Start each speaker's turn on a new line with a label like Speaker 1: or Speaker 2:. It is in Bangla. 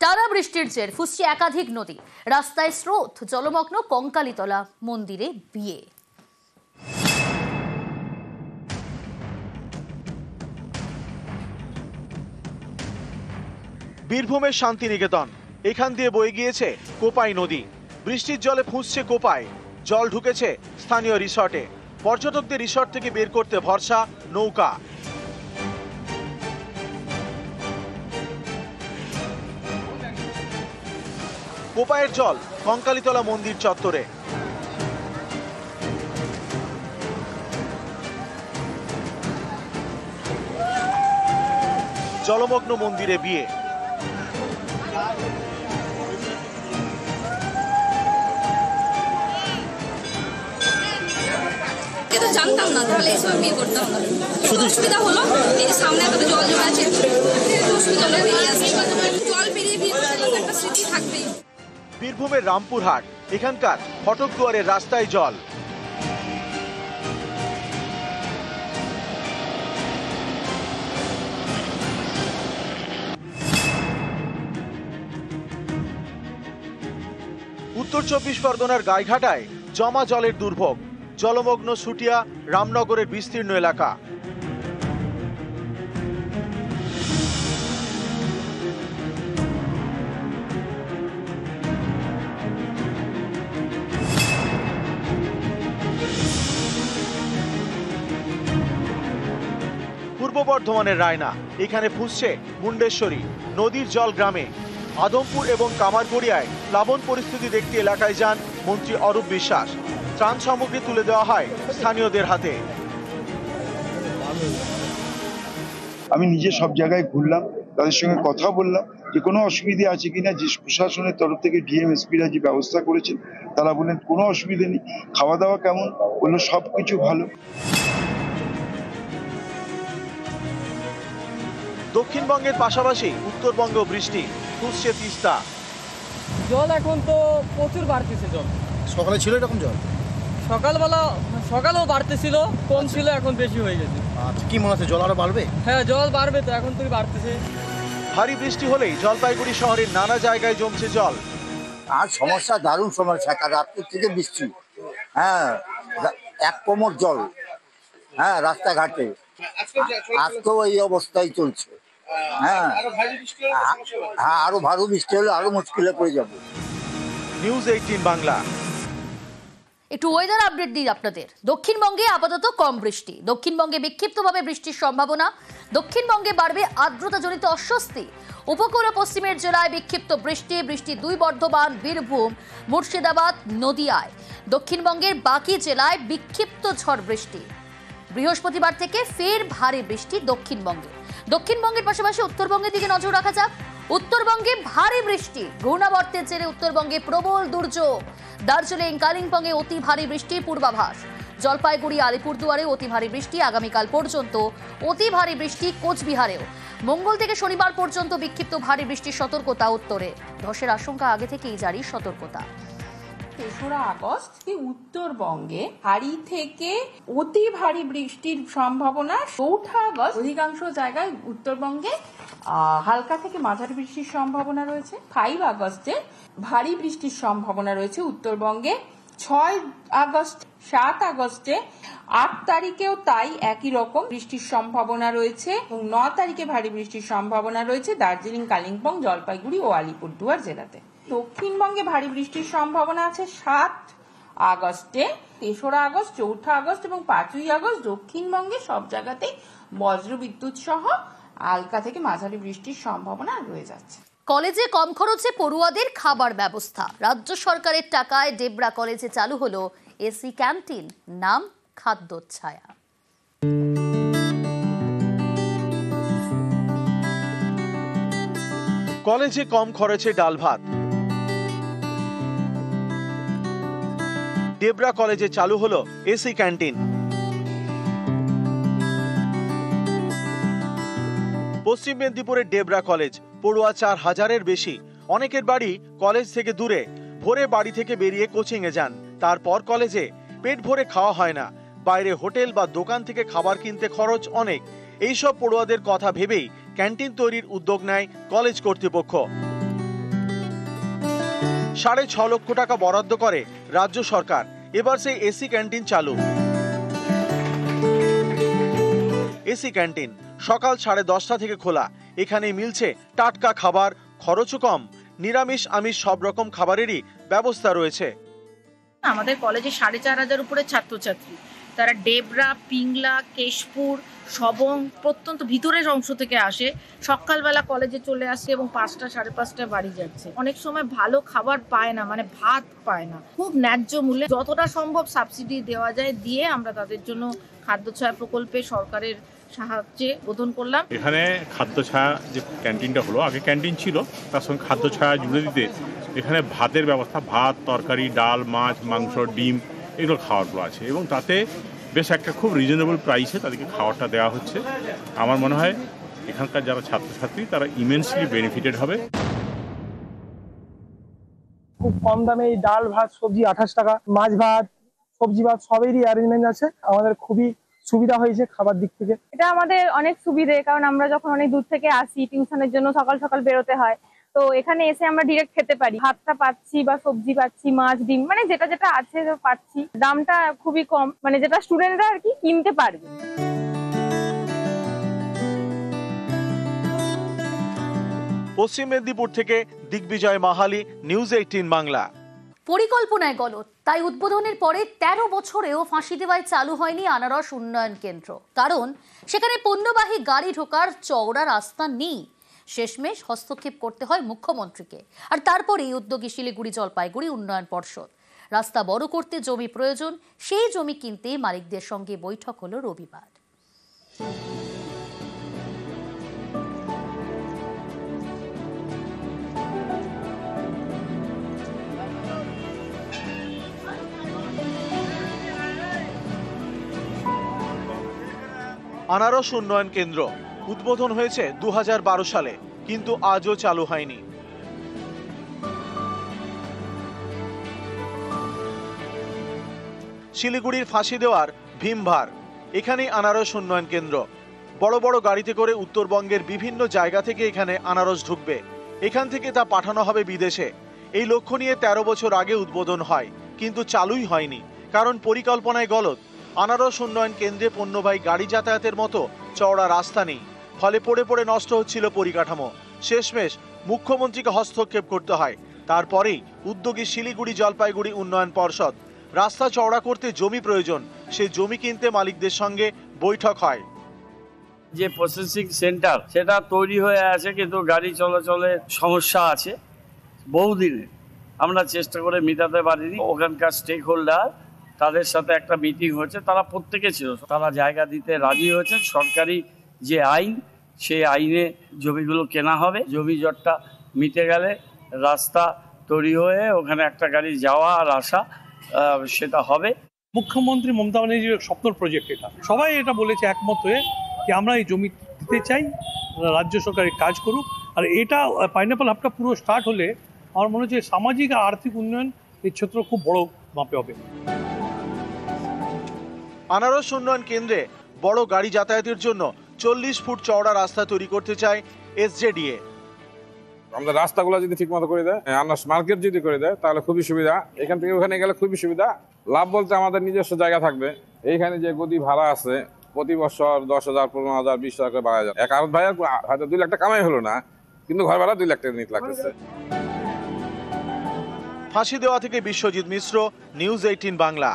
Speaker 1: টানা বৃষ্টির জের ফুসছে একাধিক নদী, রাস্তায় স্রোত, জলমগ্ন কঙ্কালীতলা মন্দিরে বিয়ে।
Speaker 2: বীরভূমের শান্তিনিকেতন, এখান দিয়ে বয়ে গিয়েছে কোপাই নদী। বৃষ্টির জলে ফুঁসছে কোপাই, জল ঢুকেছে স্থানীয় রিসর্টে। পর্যটকদের রিসর্ট থেকে বের করতে ভরসা নৌকা। কোপাইয়ের জল কঙ্কালীতলা মন্দির চত্বরে। জলমগ্ন মন্দিরে বিয়ে।
Speaker 3: তো জানতাম না, তাহলে এই সময় বিয়ে করতাম না। শুধু অসুবিধা হলো এই যে সামনে এত জল জমে আছে, অসুবিধা হলে বেরিয়ে আসবে। জল পেরিয়ে বিয়ে করলে একটা স্মৃতি থাকবেই।
Speaker 2: বীরভূমের রামপুরহাট, এখানকার ফটকদুয়ারের রাস্তায় জল। উত্তর 24 পরগনার গাইঘাটায় জমা জলের দুর্ভোগ। জলমগ্ন সুটিয়া রামনগরের বিস্তীর্ণ এলাকা। পূর্ব বর্ধমানের রায়না, এখানে ফুঁসছে মুন্ডেশ্বরী। নদীর জল গ্রামে। আদমপুর এবং কামারগড়িয়ায় প্লাবন পরিস্থিতি দেখতে এলাকায় যান মন্ত্রী অরূপ বিশ্বাস। ত্রাণ সামগ্রী তুলে দেওয়া হয় স্থানীয়দের হাতে।
Speaker 4: আমি নিজে সব জায়গায় ঘুরলাম, তাদের সঙ্গে কথা বললাম যে কোনো অসুবিধা আছে কিনা। যে প্রশাসনের তরফ থেকে ডিএমএসপিরা যে ব্যবস্থা করেছেন তারা বললেন কোনো অসুবিধা নেই। খাওয়া দাওয়া কেমন, বললো সব কিছু ভালো।
Speaker 2: দক্ষিণবঙ্গের পাশাপাশি উত্তরবঙ্গ বৃষ্টি, ফুঁসছে তিস্তা।
Speaker 5: জল এখন তো প্রচুর বাড়তেছে। জল
Speaker 6: সকালে ছিল এরকম জল?
Speaker 5: সকালেও বাড়তেছিল, কম ছিল, এখন বেশি হয়ে গেছে।
Speaker 6: আচ্ছা, কি মনে হচ্ছে জল আরো বাড়বে?
Speaker 5: হ্যাঁ, জল বাড়বে তো, এখন থেকে বাড়তেছে।
Speaker 2: ভারী বৃষ্টি হলেই জলপাইগুড়ি শহরের নানা জায়গায় জমছে জল।
Speaker 7: আর সমস্যা, দারুণ সমস্যা। রাত্রি থেকে বৃষ্টি, হ্যাঁ, এক কোমর জল, হ্যাঁ, রাস্তাঘাটে আজকেও এই অবস্থায় চলছে। হ্যাঁ, আরো ভারী বৃষ্টি হলে আরো মুশকিলে পড়ে যাবে।
Speaker 2: নিউজ 18 বাংলা।
Speaker 1: একটু ওয়েদার আপডেট দিই আপনাদের। দক্ষিণবঙ্গে আপাতত কম বৃষ্টি, দক্ষিণবঙ্গে বিক্ষিপ্তভাবে বৃষ্টির সম্ভাবনা। দক্ষিণবঙ্গে বাড়বে আর্দ্রতাজনিত অস্বস্তি। উপকূল ও পশ্চিমের জেলায় বিক্ষিপ্ত বৃষ্টি। 2 বর্ধমান, বীরভূম, মুর্শিদাবাদ, নদিয়ায়। দক্ষিণবঙ্গের বাকি জেলায় বিক্ষিপ্ত ঝড় বৃষ্টি। বৃহস্পতিবার থেকে ফের ভারী বৃষ্টি দক্ষিণবঙ্গের পাশাপাশি উত্তরবঙ্গের দিকে নজর রাখা যাক। উত্তরবঙ্গে ভারী বৃষ্টি, ঘূর্ণাবর্তের জেরে উত্তরবঙ্গে প্রবল দুর্যোগ। দার্জিলিং, কালিম্পংয়ে অতি ভারী বৃষ্টির পূর্বাভাস। জলপাইগুড়ি, আলিপুরদুয়ারে অতি ভারী বৃষ্টি আগামীকাল পর্যন্ত। অতি ভারী বৃষ্টি কোচবিহারেও। মঙ্গল থেকে শনিবার পর্যন্ত বিক্ষিপ্ত ভারী বৃষ্টির সতর্কতা উত্তরে। ধসের আশঙ্কা আগে থেকেই জারি সতর্কতা।
Speaker 8: 3রা আগস্ট উত্তরবঙ্গে ভারী থেকে অতি ভারী বৃষ্টির সম্ভাবনা। 4ঠা আগস্ট অধিকাংশ জায়গায় উত্তরবঙ্গে হালকা থেকে মাঝারি বৃষ্টির সম্ভাবনা রয়েছে। 5 আগস্টে ভারী বৃষ্টির সম্ভাবনা রয়েছে উত্তরবঙ্গে। 6 আগস্ট, 7 আগস্টে, 8 তারিখেও তাই একই রকম বৃষ্টির সম্ভাবনা রয়েছে এবং 9 তারিখে ভারী বৃষ্টির সম্ভাবনা রয়েছে দার্জিলিং, কালিম্পং, জলপাইগুড়ি ও আলিপুরদুয়ার জেলাতে। দক্ষিণবঙ্গে ভারী বৃষ্টির সম্ভাবনা আছে 7 আগস্টে, 3রা আগস্ট, 4ঠা আগস্ট এবং 5ই আগস্ট। দক্ষিণবঙ্গে সব জায়গাতেই বজ্রবিদ্যুৎ সহ হালকা থেকে মাঝারি বৃষ্টির সম্ভাবনা রয়ে যাচ্ছে।
Speaker 1: কলেজে কম খরচে পড়ুয়াদের খাবার ব্যবস্থা। রাজ্য সরকারের টাকায় ডেবরা কলেজে চালু হলো এসি ক্যান্টিন, নাম খাদ্যছায়া।
Speaker 2: কলেজে কম খরচে ডাল ভাত। ডেবরা কলেজে চালু হলো এসি ক্যান্টিন। পশ্চিম মেদিনীপুরের ডেবরা কলেজ, পড়ুয়া 4000-এর বেশি। অনেকের বাড়ি কলেজ থেকে দূরে। ভোরে বাড়ি থেকে বেরিয়ে কোচিং এ যান, তারপর কলেজে। পেট ভরে খাওয়া হয় না, বাইরে হোটেল বা দোকান থেকে খাবার কিনতে খরচ অনেক। এইসব পড়ুয়াদের কথা ভেবেই ক্যান্টিন তৈরির উদ্যোগ নেয় কলেজ কর্তৃপক্ষ। 6.5 লক্ষ টাকা বরাদ্দ করে রাজ্য সরকার। এবার সেই এসি ক্যান্টিন চালু। এসি ক্যান্টিন সকাল 10:30 থেকে খোলা। এখানে মিলছে টাটকা খাবার, খরচও কম। নিরামিষ আমিষ সব রকম খাবারেরই ব্যবস্থা রয়েছে।
Speaker 9: আমাদের কলেজে 4,500 উপরে ছাত্রছাত্রী, তারা ডেবরা, পিংলা, কেশপুর, সবং প্রত্যন্ত ভিতরের অংশ থেকে আসে। সকালবেলা কলেজে চলে আসে এবং 5টা 5:30টায় বাড়ি যাচ্ছে। অনেক সময় ভালো খাবার পায় না, মানে ভাত পায় না। খুব ন্যায্য মূল্যে যতটা সম্ভব সাবসিডি দেওয়া যায় দিয়ে আমরা তাদের জন্য খাদ্য ছায়া প্রকল্পে সরকারের সাহায্যে বোধন করলাম।
Speaker 10: এখানে খাদ্য ছায়া যে ক্যান্টিনটা হলো, আগে ক্যান্টিন ছিল, তার সঙ্গে খাদ্য ছায়া জুড়ে দিতে এখানে ভাতের ব্যবস্থা, ভাত, তরকারি, ডাল, মাছ, মাংস, ডিম এগুলো খাওয়ারগুলো আছে এবং তাতে বেশ একটা খুব রিজনেবল প্রাইসে তাদেরকে খাওয়ারটা দেওয়া হচ্ছে। আমার মনে হয় এখানকার যারা ছাত্রছাত্রী তারা ইমেন্সলি বেনিফিটেড হবে।
Speaker 5: খুব কম দামে এই ডাল ভাত সবজি 28 টাকা, মাছ ভাত সবজি ভাত সবেরই অ্যারেঞ্জমেন্ট আছে। আমাদের খুবই সুবিধা হয়েছে খাবার দিক থেকে।
Speaker 11: এটা আমাদের অনেক সুবিধে, কারণ আমরা যখন অনেক দূর থেকে আসি টিউশনের জন্য সকাল সকাল বেরোতে হয়, তো এখানে এসে আমরা ডিরেক্ট খেতে পারি। ভাতটা পাচ্ছি বা সবজি পাচ্ছি, মাছ ডিম মানে যেটা যেটা আছে পাচ্ছি। দামটা খুবই কম, মানে যেটা স্টুডেন্টরা আর কি কিনতে পারবে।
Speaker 2: পশ্চিম মেদিনীপুর থেকে দিগ্বিজয় মাহালি, নিউজ 18 বাংলা।
Speaker 1: পরিকল্পনায় গলদ, তাই উদ্বোধনের পরে 13 বছরেও ফাঁসি দেওয়ায় চালু হয়নি আনারস উন্নয়ন কেন্দ্র। কারণ সেখানে পণ্যবাহী গাড়ি ঢোকার চওড়া রাস্তা নেই। শেষমেশ হস্তক্ষেপ করতে হয় মুখ্যমন্ত্রীকে। আর তারপরেই উদ্যোগী শিলিগুড়ি জলপাইগুড়ি উন্নয়ন পর্ষদ। রাস্তা বড় করতে জমি প্রয়োজন, সেই জমি কিনতে মালিকদের সঙ্গে বৈঠক হলো রবিবার।
Speaker 2: আনারস উন্নয়ন কেন্দ্র উদ্বোধন হয়েছে 2012 সালে, কিন্তু আজও চালু হয়নি। শিলিগুড়ির ফাঁসি দেওয়ার ভীমভার, এখানেই আনারস উন্নয়ন কেন্দ্র। বড় বড় গাড়িতে করে উত্তরবঙ্গের বিভিন্ন জায়গা থেকে এখানে আনারস ঢুকবে। এখান থেকে তা পাঠানো হবে বিদেশে। এই লক্ষ্য নিয়ে 13 বছর আগে উদ্বোধন হয়, কিন্তু চালুই হয়নি। কারণ পরিকল্পনায় গলদ। আনারস উন্নয়ন কেন্দ্রে পণ্যবাহী গাড়ি যাতায়াতের মতো চওড়া রাস্তা নেই, ফলে পড়ে পড়ে নষ্ট হচ্ছিল পরিকাঠামো। শেষমেশ মুখ্যমন্ত্রীকে হস্তক্ষেপ করতে হয়। তারপরেই উদ্যোগী শিলিগুড়ি জলপাইগুড়ি উন্নয়ন পর্ষদ। রাস্তা চওড়া করতে জমি প্রয়োজন, সেই জমি কিনতে মালিকদের সঙ্গে বৈঠক হয়।
Speaker 12: যে প্রসেসিং সেন্টার সেটা তৈরি হয়ে আছে, কিন্তু গাড়ি চলাচলের সমস্যা আছে বহুদিনের। আমরা চেষ্টা করে মেটাতে পারিনি। ওখানকার স্টেক হোল্ডার তাদের সাথে একটা মিটিং হয়েছে, তারা প্রত্যেকে ছিল, তারা জায়গা দিতে রাজি হয়েছে। সরকারি যে আইন, সেই আইনে জমিগুলো কেনা হবে। জমি জটটা মিটে গেলে রাস্তা তৈরি হয়ে ওখানে একটা গাড়ি যাওয়া আর আসা সেটা হবে।
Speaker 13: মুখ্যমন্ত্রী মমতা ব্যানার্জির স্বপ্ন প্রজেক্ট এটা, সবাই এটা বলেছে একমত হয়ে যে আমরা এই জমি দিতে চাই, রাজ্য সরকারের কাজ করুক। আর এটা পাইনঅ্যাপল হাবটা পুরো স্টার্ট হলে আমার মনে হচ্ছে সামাজিক আর আর্থিক উন্নয়ন এই ক্ষেত্র খুব বড় মাপে হবে।
Speaker 2: আনারস উন্নয়ন কেন্দ্রে বড় গাড়ি যাতায়াতের জন্য 40 ফুট চওড়া রাস্তা তৈরি করতে চায় এসজেডিএ।
Speaker 14: আমাদের রাস্তাগুলো যদি ঠিক মতো করে দেয়, আনারস মার্কেট যদি করে দেয়, তাহলে খুবই সুবিধা। এখান থেকে ওখানে গেলে খুবই সুবিধা। লাভ বলতে আমাদের নিজস্ব জায়গা থাকবে। এইখানে যে গদি ভাড়া আছে প্রতি বছর 10,000, 15,000, 20,000 করে বাড়া যায়। এক আরত ভাইয়ের হয়তো 2 লাখ টাকা কামাই হলো না, কিন্তু ঘর ভাড়া 2 লাখ টাকা নিতে লাগতেছে।
Speaker 2: ফাঁসি দেওয়া থেকে বিশ্বজিৎ মিশ্র, নিউজ 18 বাংলা।